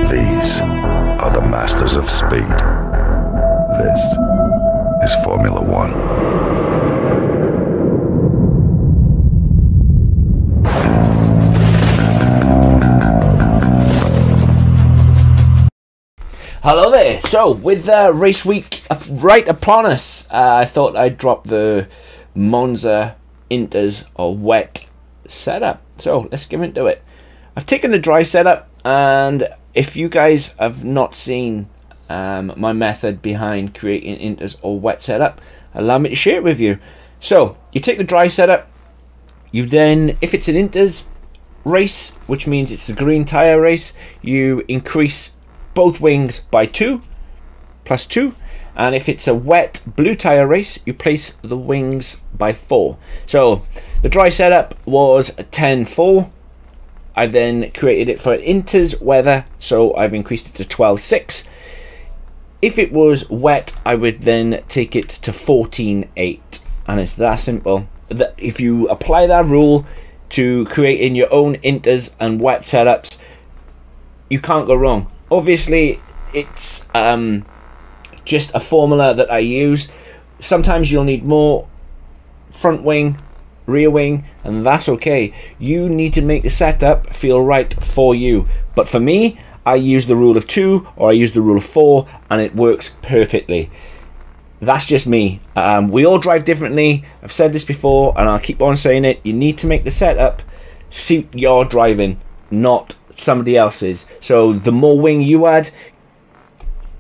These are the masters of speed. This is Formula One. Hello there. So, with race week right upon us, I thought I'd drop the Monza Inters or WET setup. So, let's get into it. I've taken the dry setup, and if you guys have not seen my method behind creating Inters or WET setup, allow me to share it with you. So, you take the dry setup, you then, if it's an Inters race, which means it's the green tyre race, you increase both wings by 2 plus 2, and if it's a wet blue tire race, you place the wings by 4. So the dry setup was a 10-4. I then created it for Inters weather, so I've increased it to 12-6. If it was wet, I would then take it to 14-8, and it's that simple. If you apply that rule to creating your own Inters and wet setups, you can't go wrong. Obviously, it's just a formula that I use. Sometimes you'll need more front wing, rear wing, and that's okay. You need to make the setup feel right for you. But for me, I use the rule of 2 or I use the rule of 4, and it works perfectly. That's just me. We all drive differently. I've said this before, and I'll keep on saying it. You need to make the setup suit your driving, not somebody else's. So the more wing you add,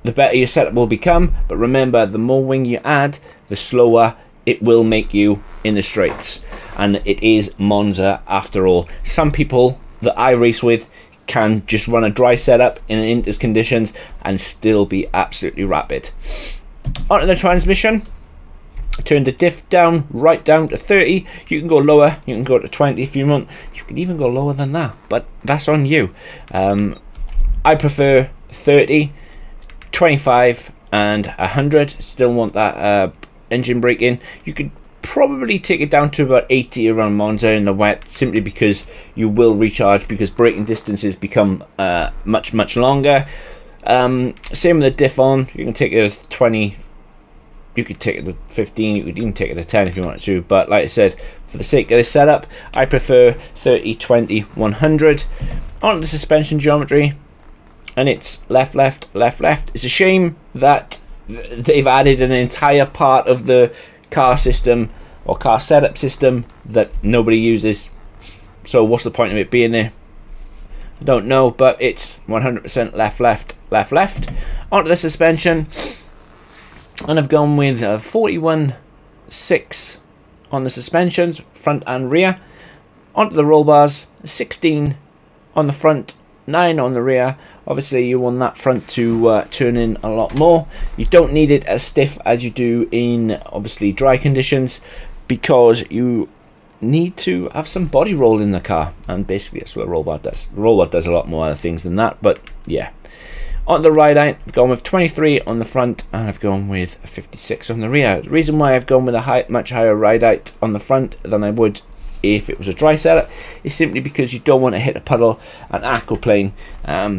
the better your setup will become. But remember, the more wing you add, the slower it will make you in the straights. And it is Monza after all. Some people that I race with can just run a dry setup in Inters conditions and still be absolutely rapid. Onto the transmission. Turn the diff down, right down to 30. You can go lower, you can go to 20 if you want. You can even go lower than that, but that's on you. I prefer 30, 25 and 100. Still want that engine braking. You could probably take it down to about 80 around Monza in the wet, simply because you will recharge, because braking distances become much longer. Same with the diff on. You can take it to 20. You could take it to 15, you could even take it to 10 if you wanted to, but like I said, for the sake of this setup, I prefer 30, 20, 100. On the suspension geometry, and it's left, left, left, left. It's a shame that they've added an entire part of the car system or car setup system that nobody uses. So what's the point of it being there? I don't know, but it's 100% left, left, left, left. Onto the suspension. And I've gone with 41.6 on the suspensions, front and rear. Onto the roll bars, 16 on the front, 9 on the rear. Obviously, you want that front to turn in a lot more. You don't need it as stiff as you do in, obviously, dry conditions, because you need to have some body roll in the car. And basically, that's what a roll bar does. The roll bar does a lot more other things than that, but yeah. On the ride height, I've gone with 23 on the front, and I've gone with 56 on the rear. The reason why I've gone with a much higher ride height on the front than I would if it was a dry setup is simply because you don't want to hit a puddle and aquaplane,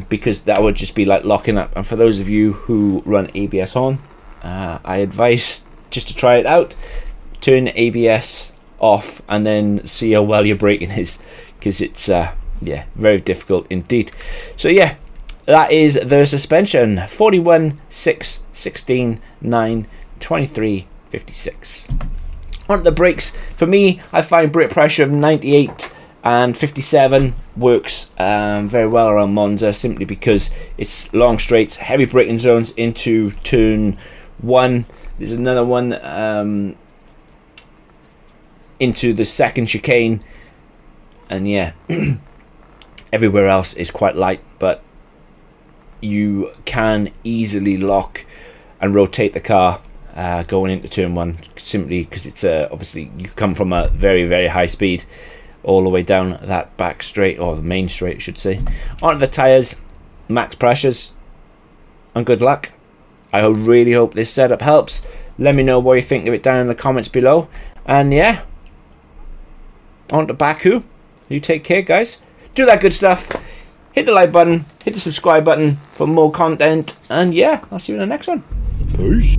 because that would just be like locking up. And for those of you who run ABS on, I advise just to try it out. Turn ABS off and then see how well your braking is, because it's yeah, very difficult indeed. So yeah, that is the suspension. 41, 6, 16, 9, 23, 56. On the brakes, for me, I find brake pressure of 98 and 57 works very well around Monza, simply because it's long straights, heavy braking zones into turn 1. There's another one into the second chicane, and yeah, everywhere else is quite light, but you can easily lock and rotate the car going into turn 1, simply because it's obviously you come from a very high speed all the way down that back straight, or the main straight I should say. Onto the tyres, max pressures, and good luck. I really hope this setup helps. Let me know what you think of it down in the comments below, and yeah, on to Baku. You take care, guys. Do that good stuff. hit the like button, hit the subscribe button for more content, and yeah, I'll see you in the next one. Peace.